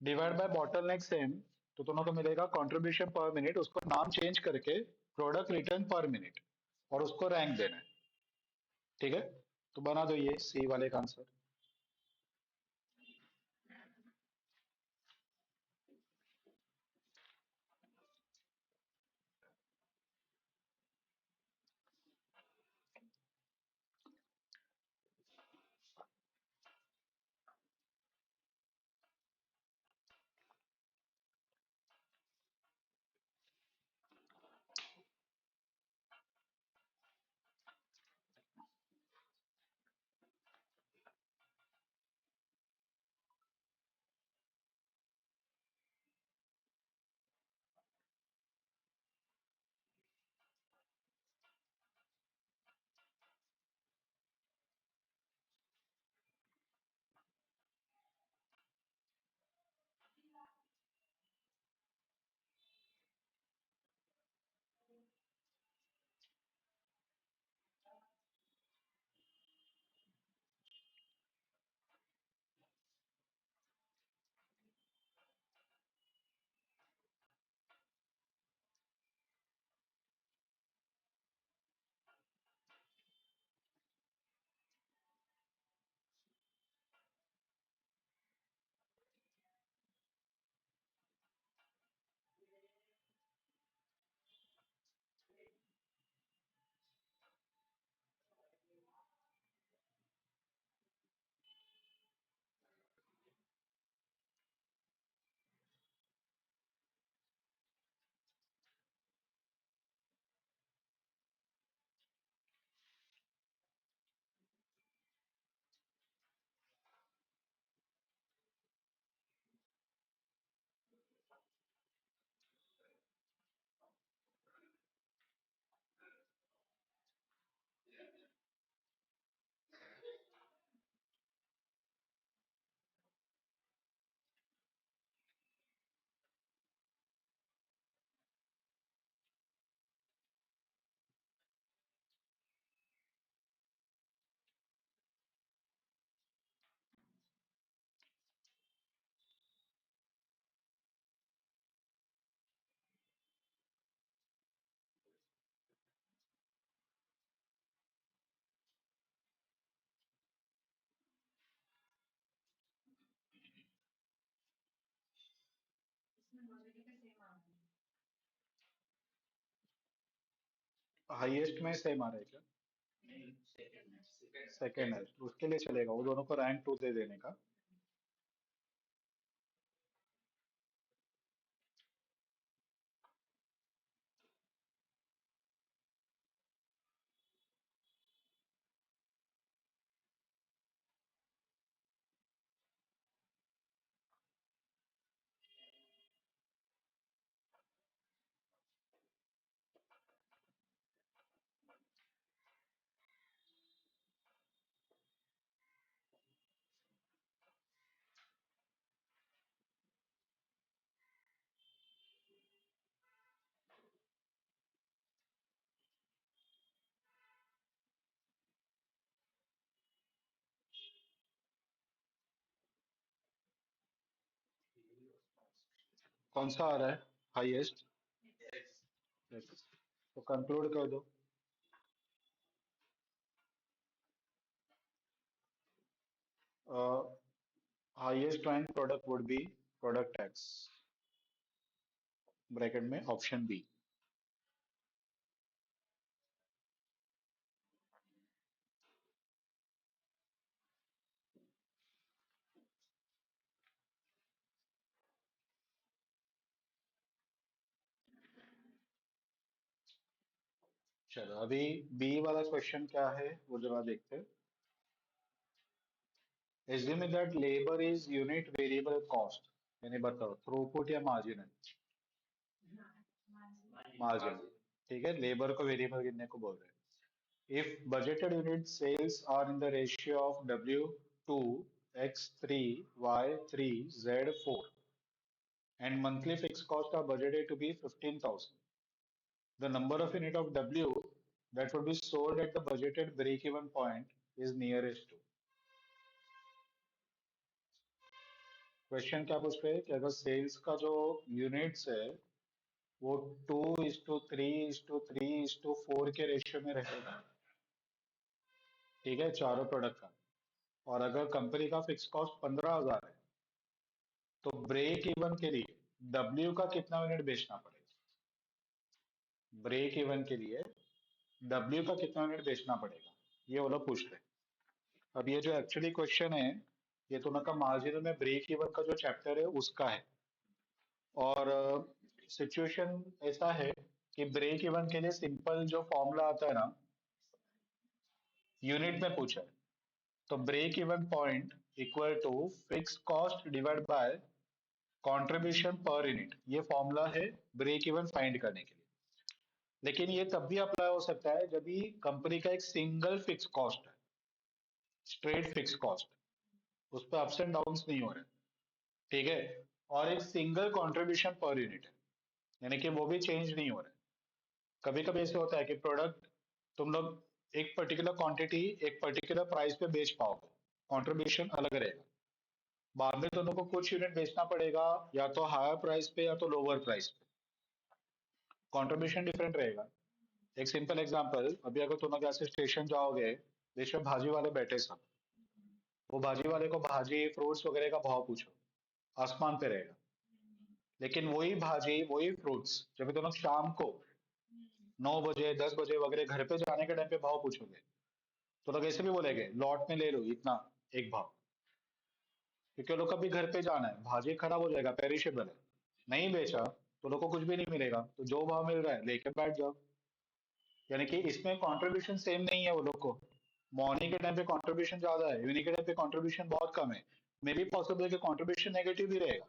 divide by bottleneck same. तो दोनों को मिलेगा कंट्रीब्यूशन पर मिनट, उसको नाम चेंज करके प्रोडक्ट रिटर्न पर मिनट, और उसको रैंक देना है। ठीक है, तो बना दो ये सी वाले का आंसर। हाईएस्ट में सेम आ रहा है क्या? सेकेंड है तो उसके लिए चलेगा, वो दोनों को रैंक टू दे देने का। कौन सा आ रहा है हाईएस्ट? तो कंक्लूड कर दो। Highest rank product would be product x, bracket में ऑप्शन बी। चलो अभी बी वाला क्वेश्चन क्या है वो जरा देखते हैं। Assuming that labor is unit variable cost, यानी बताओ थ्रूपुट या मार्जिनल? मार्जिन। ठीक है, लेबर को वेरिएबल गिनने को बोल रहे हैं। If budgeted unit sales are in the ratio of W2 X3 Y3 Z4 and monthly fixed costs are budgeted to be 15,000, the number of unit of W that would be sold at the budgeted break-even point is nearest to। Question क्या पूछ रहे हैं कि अगर sales का जो units है वो 2:3:3:3:4 के रेशियो में रहेगा, ठीक है, चारों प्रोडक्ट का, और अगर कंपनी का फिक्स कॉस्ट 15,000 है तो ब्रेक इवन के लिए W का कितना यूनिट बेचना पड़ेगा? ब्रेक इवन के लिए W का कितना यूनिट बेचना पड़ेगा, ये वो लोग पूछ रहे हैं। अब ये जो एक्चुअली क्वेश्चन है ये तो उनका मार्जिनल में ब्रेक इवन का जो चैप्टर है उसका है, और सिचुएशन ऐसा है कि ब्रेक इवन के लिए सिंपल जो फॉर्मूला आता है ना, यूनिट में पूछा है, तो break even point equal to fix cost divide by contribution per unit, ये फॉर्मूला है ब्रेक इवन फाइंड करने के लिए। लेकिन ये तब भी अप्लाई हो सकता है जब भी कंपनी का एक सिंगल फिक्स कॉस्ट है, स्ट्रेट फिक्स कॉस्ट, उस पर अप्स एंड डाउन्स नहीं हो रहे, ठीक है, और एक सिंगल कंट्रीब्यूशन पर यूनिट है, यानी कि वो भी चेंज नहीं हो रहा है। कभी कभी ऐसे होता है कि प्रोडक्ट तुम लोग एक पर्टिकुलर क्वांटिटी एक पर्टिकुलर प्राइस पे बेच पाओगे, कंट्रीब्यूशन अलग रहेगा, बाद में दोनों को कुछ यूनिट बेचना पड़ेगा या तो हायर प्राइस पे या तो लोअर प्राइस पे, कंट्रीब्यूशन डिफरेंट रहेगा। एक सिंपल एग्जांपल, अभी अगर तुम लोग ऐसे स्टेशन जाओगे, बेशक भाजी वाले बैठे सब, वो भाजी वाले को भाजी फ्रूट्स वगैरह का भाव पूछो, आसमान पे रहेगा। लेकिन वही भाजी वही फ्रूट्स जब तुम लोग शाम को 9 बजे 10 बजे वगैरह घर पे जाने के टाइम पे भाव पूछोगे तो लोग ऐसे भी बोलेंगे लॉट में ले लो इतना एक भाव, क्योंकि लोग कभी घर पे जाना है, भाजी खराब हो जाएगा, पेरिशेबल है, नहीं बेचा तो लोग को कुछ भी नहीं मिलेगा, तो जो भाव मिल रहा है लेके बैठ जाओ। यानी कि इसमें कंट्रीब्यूशन सेम नहीं है वो लोग को, मॉर्निंग के टाइम पे कंट्रीब्यूशन ज्यादा है, इवनिंग के टाइम पे कंट्रीब्यूशन बहुत कम है, मे भी पॉसिबल है कि कंट्रीब्यूशन नेगेटिव भी रहेगा।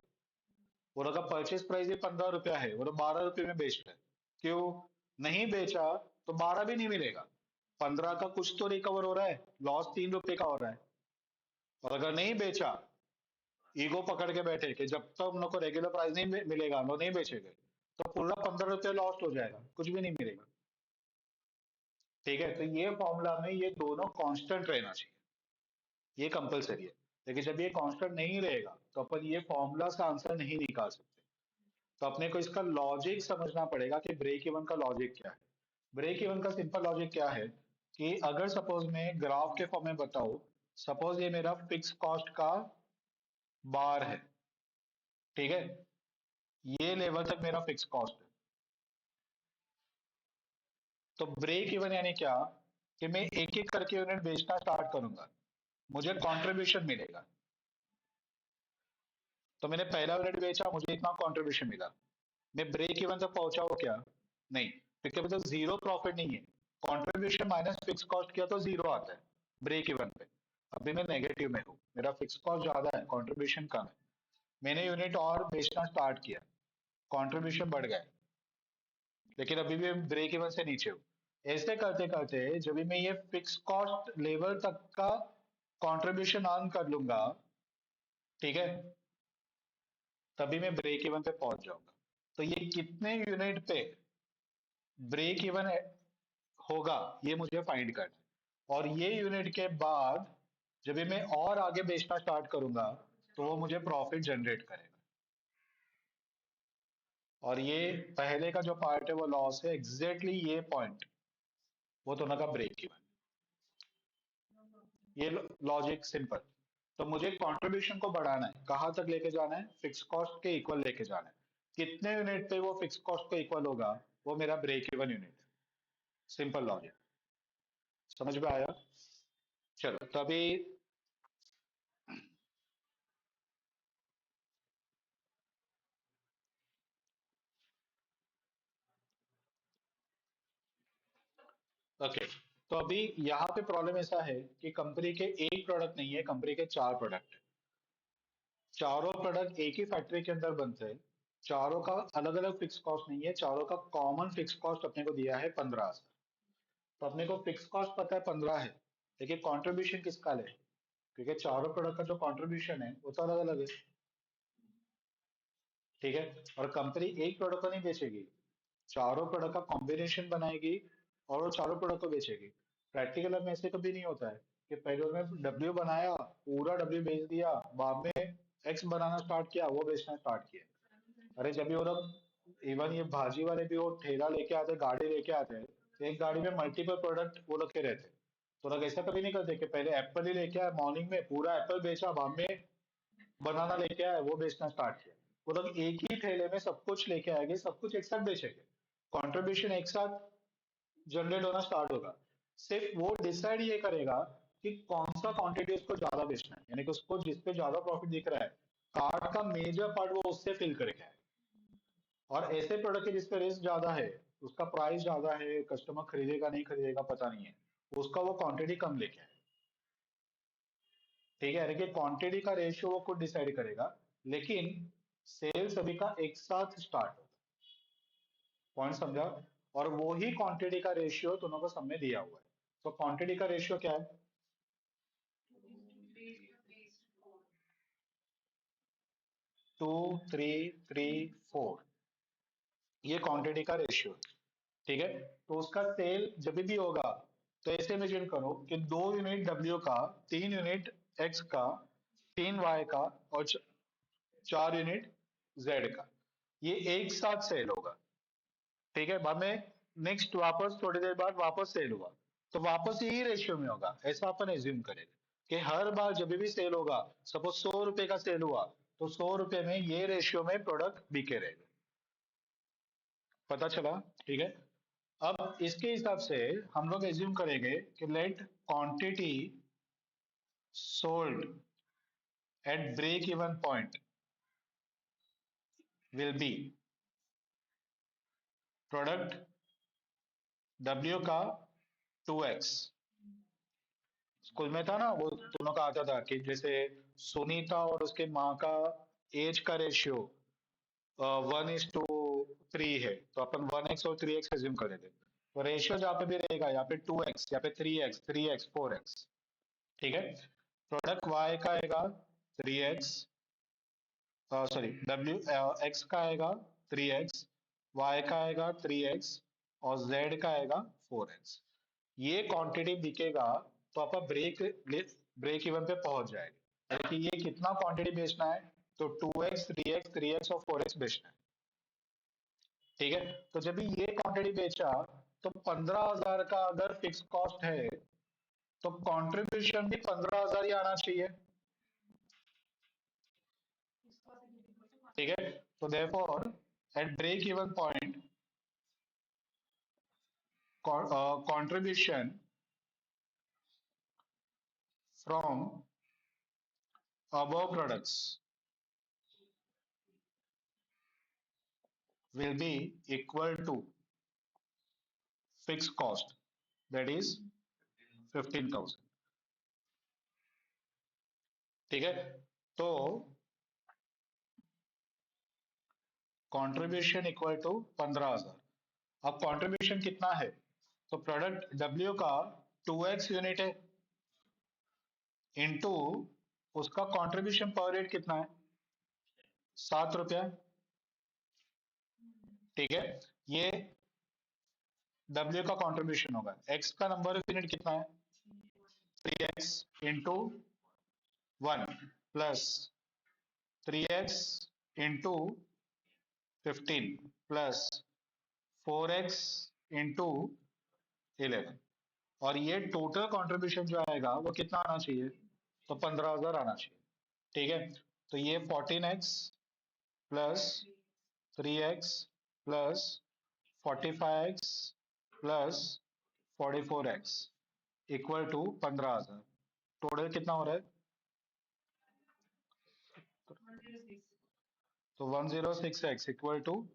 वो लोग का परचेज प्राइस ही 15 रुपया है, वो लोग 12 रुपये में बेच रहे हैं, क्यों? नहीं बेचा तो 12 भी नहीं मिलेगा, 15 का कुछ तो रिकवर हो रहा है, लॉस 3 रुपए का हो रहा है। और अगर नहीं बेचा, ईगो पकड़ के बैठे कि जब तक हम लोग को रेगुलर प्राइस नहीं मिलेगा हम लोग नहीं बेचेंगे, तो पूरा 15 रुपये लॉस्ट हो जाएगा, कुछ भी नहीं मिलेगा। ठीक है, तो ये फॉर्मूला में ये दोनों कांस्टेंट रहना चाहिए, ये कंपलसरी है। लेकिन जब ये कांस्टेंट नहीं रहेगा तो अपन ये फॉर्मूला से आंसर नहीं निकाल सकते, तो अपने को इसका लॉजिक समझना पड़ेगा कि ब्रेक इवन का लॉजिक क्या है। ब्रेक इवन का सिंपल लॉजिक क्या है कि अगर सपोज मैं ग्राफ के फॉर्म में बताऊं, सपोज ये मेरा फिक्स कॉस्ट का बार है, ठीक है, ये लेवल तक मेरा फिक्स कॉस्ट है, तो ब्रेक इवन यानी क्या कि मैं एक एक करके यूनिट बेचना स्टार्ट करूंगा, मुझे कंट्रीब्यूशन मिलेगा। तो मैंने पहला यूनिट बेचा, मुझे इतना कंट्रीब्यूशन मिला, मैं ब्रेक इवन तक पहुंचा हूं क्या? नहीं, क्योंकि अभी तक जीरो प्रॉफिट नहीं है, कंट्रीब्यूशन माइनस फिक्स कॉस्ट किया तो जीरो आता है ब्रेक इवन पे। अभी मैं नेगेटिव में हूँ, मेरा फिक्स कॉस्ट ज्यादा है, कंट्रीब्यूशन कम है, मैंने यूनिट और बेचना स्टार्ट किया, कंट्रीब्यूशन बढ़ गया, लेकिन अभी भी ब्रेक इवन से नीचे हूँ। ऐसे करते करते जब भी मैं ये फिक्स कॉस्ट लेवल तक का कंट्रीब्यूशन अर्न कर लूंगा, ठीक है, तभी मैं ब्रेक इवन पे पहुंच जाऊंगा। तो ये कितने यूनिट पे ब्रेक इवन होगा ये मुझे फाइंड करना है, और ये यूनिट के बाद जब भी मैं और आगे बेचना स्टार्ट करूंगा तो वो मुझे प्रॉफिट जनरेट करेगा। और ये पहले का जो पार्ट है वो लॉस है, एग्जैक्टली ये पॉइंट वो तो ना का ब्रेक इवन। ये लॉजिक सिंपल। तो मुझे कंट्रीब्यूशन को बढ़ाना है, कहाँ तक लेके जाना है, फिक्स कॉस्ट के इक्वल लेके जाना है। कितने यूनिट पे वो फिक्स कॉस्ट को इक्वल होगा, वो मेरा ब्रेक इवन यूनिट है। सिंपल लॉजिक, समझ में आया? चलो तो अभी ओके, तो अभी यहाँ पे प्रॉब्लम ऐसा है कि कंपनी के एक प्रोडक्ट नहीं है, कंपनी के चार प्रोडक्ट है। चारों प्रोडक्ट एक ही फैक्ट्री के अंदर बनते हैं। चारों का अलग अलग फिक्स कॉस्ट नहीं है, चारों का कॉमन फिक्स कॉस्ट अपने को दिया है 15,000। तो अपने को फिक्स कॉस्ट पता है 15 है, लेकिन कंट्रीब्यूशन किसका ले, क्योंकि चारों प्रोडक्ट का जो कंट्रीब्यूशन है वो तो अलग अलग है। ठीक है, और कंपनी एक प्रोडक्ट को नहीं बेचेगी, चारों प्रोडक्ट का कॉम्बिनेशन बनाएगी और वो चारों प्रोडक्ट को बेचेगी। प्रैक्टिकल में ऐसे कभी नहीं होता है कि पहले उन्होंने डब्ल्यू बनाया, पूरा डब्ल्यू बेच दिया, बाद में एक्स बनाना स्टार्ट किया, वो बेचना स्टार्ट किया। अरे जब भी वो लोग, इवन ये भाजी वाले भी वो ठेला लेके आते, गाड़ी लेके आते हैं, तो एक गाड़ी में मल्टीपल प्रोडक्ट वो लोग के रहते हैं। तो लोग ऐसा कभी नहीं करते कि पहले एप्पल ही लेके आए, मॉर्निंग में पूरा एप्पल बेचा, बाद में बनाना लेके आए, वो बेचना स्टार्ट किया। वो लोग एक ही ठेले में सब कुछ लेके आएंगे, सब कुछ एक साथ बेचेंगे, कंट्रीब्यूशन एक साथ जनरेट होना स्टार्ट होगा। सिर्फ वो डिसाइड ये करेगा कि कौन सा क्वांटिटी उसको ज्यादा बेचना है, यानी कि उसको जिस पे ज्यादा प्रॉफिट दिख रहा है, कार्ड का मेजर पार्ट वो उससे फिल करेगा। और ऐसे प्रोडक्ट के जिस पे रिस्क ज्यादा है, उसका प्राइस ज्यादा है, कस्टमर खरीदेगा नहीं खरीदेगा पता नहीं है, उसका वो क्वांटिटी कम लेके आए। ठीक है, यानी कि क्वांटिटी का रेशियो वो खुद डिसाइड करेगा, लेकिन सेल सभी का एक साथ स्टार्ट होगा। पॉइंट समझा? और वो ही क्वांटिटी का रेशियो दोनों को सब में दिया हुआ है। तो क्वांटिटी का रेशियो क्या है? 2 3 3 4, ये क्वांटिटी का रेशियो है। ठीक है, तो उसका सेल जब भी होगा, तो ऐसे इमेजिन करो कि 2 यूनिट डब्ल्यू का, 3 यूनिट एक्स का, 3 वाई का, और 4 यूनिट जेड का, ये एक साथ सेल होगा। ठीक है, बाद में नेक्स्ट वापस थोड़ी देर बाद वापस सेल हुआ, तो वापस यही रेशियो में होगा, ऐसा अपन एज्यूम करेंगे कि हर बार जब भी सेल होगा, सपोज 100 रुपए का सेल हुआ, तो 100 रुपए में ये रेशियो में प्रोडक्ट बिके रहेगा। पता चला? ठीक है, अब इसके हिसाब से हम लोग एज्यूम करेंगे कि let quantity sold at break even point will be product W का 2x। स्कूल में था ना, वो दोनों का आता था कि जैसे सुनीता और उसके माँ का एज का रेशियो 1:3 है, तो अपन 1x और 3x एज्यूम कर देते। तो रेशियो जहाँ पे भी रहेगा, यहाँ पे 2x, यहाँ पे 3x 4x। ठीक है, प्रोडक्ट y का आएगा 3x, सॉरी डब्ल्यू, एक्स का आएगा 3x, वाई का आएगा 3x, और z का आएगा 4x। ये क्वांटिटी बिकेगा, तो आपका ब्रेक इवन पे पहुंच जाएगा। देखिए ये कितना क्वांटिटी बेचना है, तो 2x 3x 3x और 4x बेचना है। ठीक है, तो जब भी ये क्वांटिटी बेचा, तो 15,000 का अगर फिक्स कॉस्ट है, तो कंट्रीब्यूशन भी 15,000 ही आना चाहिए। ठीक है, तो therefore at break even point, contribution from above products will be equal to fixed cost, that is 15,000। ठीक है, तो कंट्रीब्यूशन इक्वल टू 15,000। अब कंट्रीब्यूशन कितना है, तो प्रोडक्ट डब्ल्यू का 2x यूनिट है, इनटू उसका कंट्रीब्यूशन पर रेट कितना है, 7 रुपया। ठीक है, ये डब्ल्यू का कंट्रीब्यूशन होगा, एक्स का नंबर ऑफ यूनिट कितना है, 3x into 1 plus 3x into 15 plus 4x into 11। और ये टोटल कंट्रीब्यूशन जो आएगा वो कितना आना चाहिए, तो 15,000 आना चाहिए। ठीक है, तो ये 14x plus 3x plus 45x plus 44x equal to 15,000। Total कितना हो रहा है? तो 106x equal to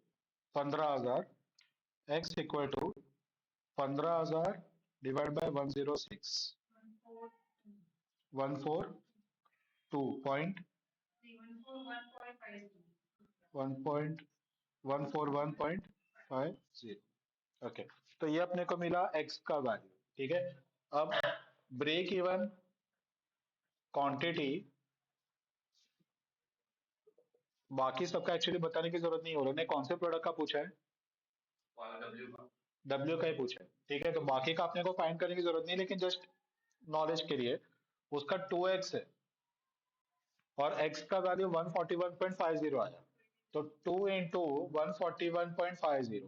15,000, x equal to 15,000 divide by 106, 141.50। Okay, तो ये अपने को मिला x का वैल्यू। ठीक है, अब ब्रेक इवन क्वांटिटी बाकी सबका एक्चुअली बताने की जरूरत नहीं है। उन्होंने कौन से प्रोडक्ट का पूछा है? डब्ल्यू का। डब्ल्यू का ही पूछा है। ठीक है, तो बाकी का अपने को फाइंड करने की जरूरत नहीं, लेकिन जस्ट नॉलेज के लिए उसका 2x है और x का वैल्यू 141.50 आया, तो 2 इंटू 141.50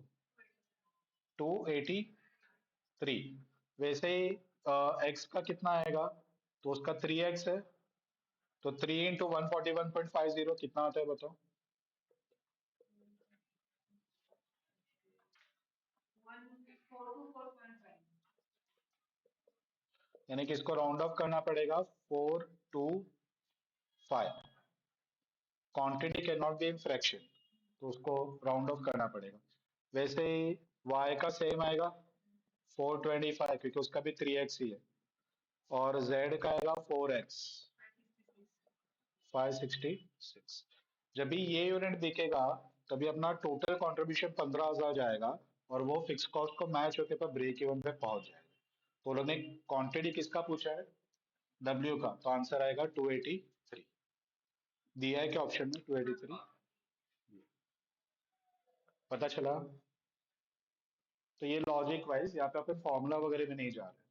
283। वैसे ही x का कितना आएगा? तो उसका 3x है, तो 3 इंटू 141.50 कितना आता है बताओ? 142.5, यानी कि इसको राउंड ऑफ करना पड़ेगा 425। Quantity can not be in fraction, तो उसको राउंड ऑफ करना पड़ेगा। वैसे ही y का सेम आएगा 425, क्योंकि उसका भी 3x ही है, और z का आएगा 4x 566। जब भी ये यूनिट दिखेगा तभी अपना टोटल कंट्रीब्यूशन 15,000 जाएगा और वो फिक्स कॉस्ट को मैच होते पर ब्रेक इवन पे पहुंच जाएगा। तो उन्होंने क्वांटिटी किसका पूछा है? W का, तो आंसर आएगा 283। दिया है क्या ऑप्शन में 283? पता चला? तो ये लॉजिक वाइज, यहाँ पे अपन फॉर्मूला वगैरह में नहीं जा रहे।